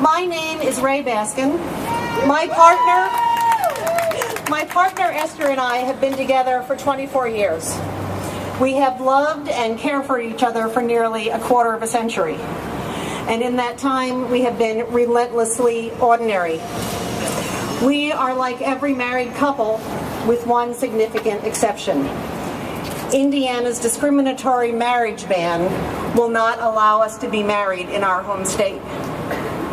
My name is Ray Baskin. My partner Esther and I have been together for 24 years. We have loved and cared for each other for nearly a quarter of a century. And in that time, we have been relentlessly ordinary. We are like every married couple, with one significant exception. Indiana's discriminatory marriage ban will not allow us to be married in our home state.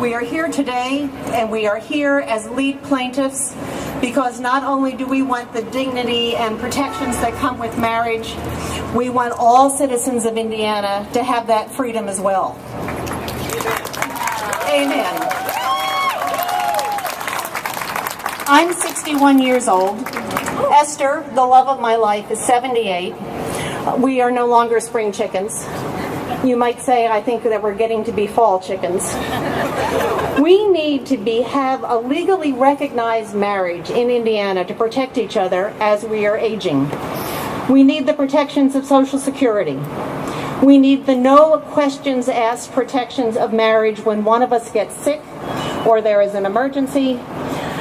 We are here today, and we are here as lead plaintiffs because not only do we want the dignity and protections that come with marriage, we want all citizens of Indiana to have that freedom as well. Amen. I'm 61 years old. Esther, the love of my life, is 78. We are no longer spring chickens. You might say I think that we're getting to be fall chickens. We need to have a legally recognized marriage in Indiana to protect each other as we are aging. We need the protections of Social Security. We need the no questions asked protections of marriage when one of us gets sick or there is an emergency.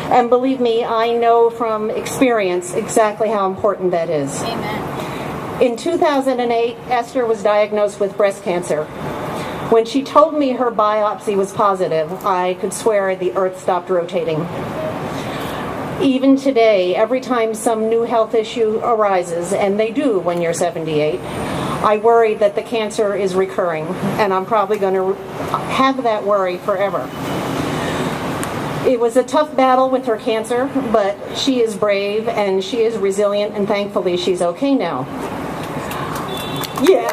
And believe me, I know from experience exactly how important that is. Amen. In 2008, Esther was diagnosed with breast cancer. When she told me her biopsy was positive, I could swear the earth stopped rotating. Even today, every time some new health issue arises, and they do when you're 78, I worry that the cancer is recurring, and I'm probably going to have that worry forever. It was a tough battle with her cancer, but she is brave and she is resilient, and thankfully she's okay now. Yeah.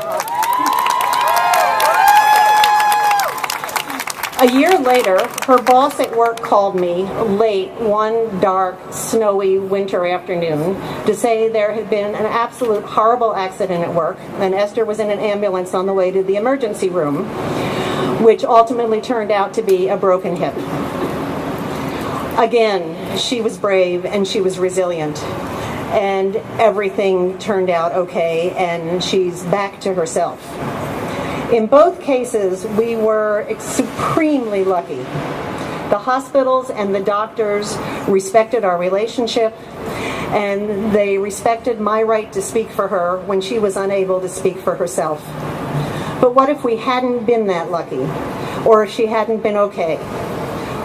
A year later, her boss at work called me late one dark, snowy winter afternoon to say there had been an absolute horrible accident at work, and Esther was in an ambulance on the way to the emergency room, which ultimately turned out to be a broken hip. Again, she was brave and she was resilient, and everything turned out okay, and she's back to herself. In both cases, we were supremely lucky. The hospitals and the doctors respected our relationship, and they respected my right to speak for her when she was unable to speak for herself. But what if we hadn't been that lucky, or if she hadn't been okay?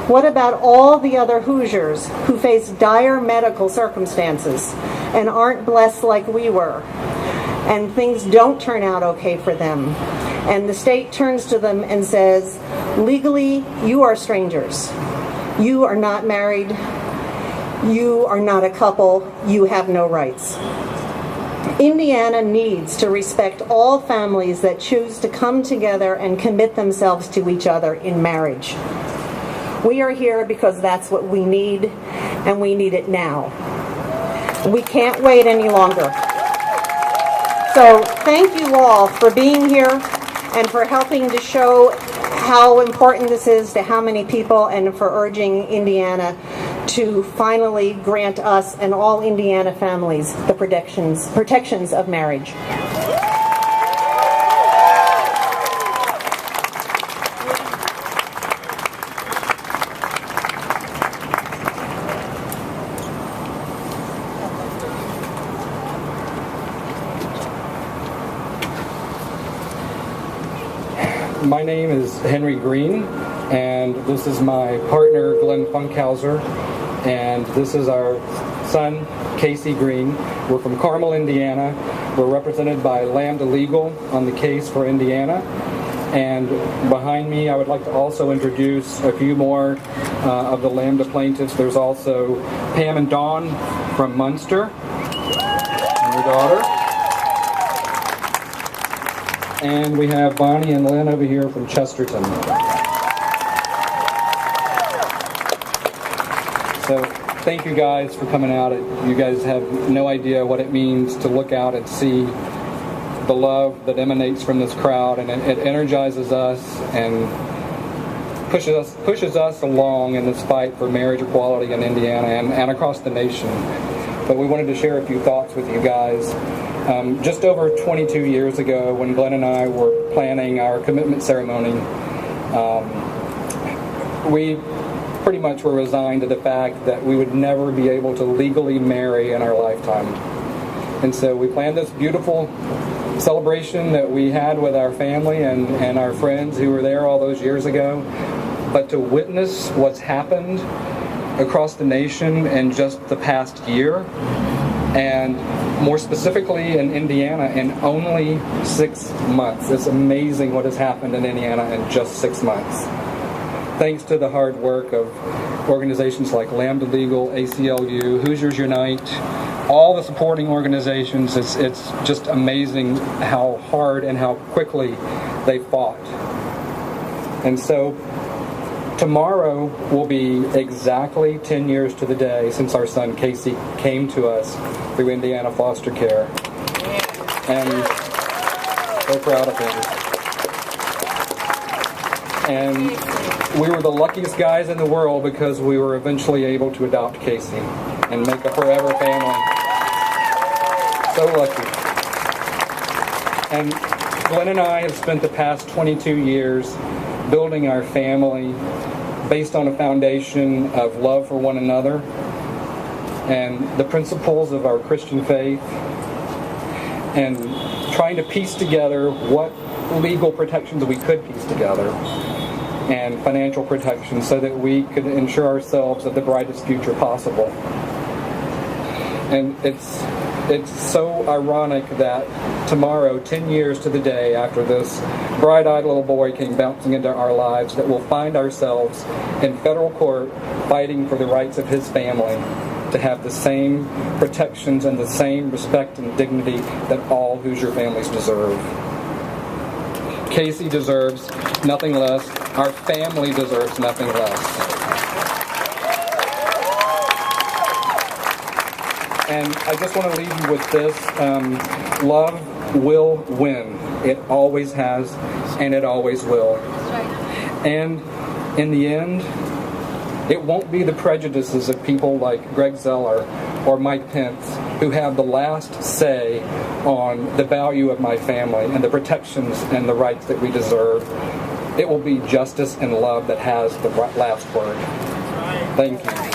What about all the other Hoosiers who face dire medical circumstances and aren't blessed like we were, and things don't turn out okay for them, and the state turns to them and says, legally, you are strangers. You are not married. You are not a couple. You have no rights. Indiana needs to respect all families that choose to come together and commit themselves to each other in marriage. We are here because that's what we need, and we need it now. We can't wait any longer. So thank you all for being here and for helping to show how important this is to how many people, and for urging Indiana to finally grant us and all Indiana families the protections of marriage. My name is Henry Green, and this is my partner Glenn Funkhauser, and this is our son Casey Green. We're from Carmel, Indiana. We're represented by Lambda Legal on the case for Indiana. And behind me, I would like to also introduce a few more of the Lambda plaintiffs. There's also Pam and Dawn from Munster, and her daughter. And we have Bonnie and Lynn over here from Chesterton. So thank you guys for coming out. You guys have no idea what it means to look out and see the love that emanates from this crowd, and it energizes us and pushes us along in this fight for marriage equality in Indiana and across the nation. But we wanted to share a few thoughts with you guys. Just over 22 years ago, when Glenn and I were planning our commitment ceremony, we pretty much were resigned to the fact that we would never be able to legally marry in our lifetime. And so we planned this beautiful celebration that we had with our family and our friends who were there all those years ago. But to witness what's happened across the nation in just the past year, and more specifically in Indiana, in only 6 months. It's amazing what has happened in Indiana in just 6 months. Thanks to the hard work of organizations like Lambda Legal, ACLU, Hoosiers Unite, all the supporting organizations. It's just amazing how hard and how quickly they fought. And so tomorrow will be exactly 10 years to the day since our son Casey came to us through Indiana foster care. And so proud of him. And we were the luckiest guys in the world because we were eventually able to adopt Casey and make a forever family. So lucky. And Glenn and I have spent the past 22 years building our family based on a foundation of love for one another and the principles of our Christian faith, and trying to piece together what legal protections we could piece together and financial protection so that we could ensure ourselves of the brightest future possible. And it's so ironic that tomorrow, 10 years to the day after this bright-eyed little boy came bouncing into our lives, that we'll find ourselves in federal court fighting for the rights of his family to have the same protections and the same respect and dignity that all Hoosier families deserve. Casey deserves nothing less. Our family deserves nothing less. And I just want to leave you with this. Love will win. It always has, and it always will. And in the end, it won't be the prejudices of people like Greg Zeller or Mike Pence who have the last say on the value of my family and the protections and the rights that we deserve. It will be justice and love that has the last word. Thank you.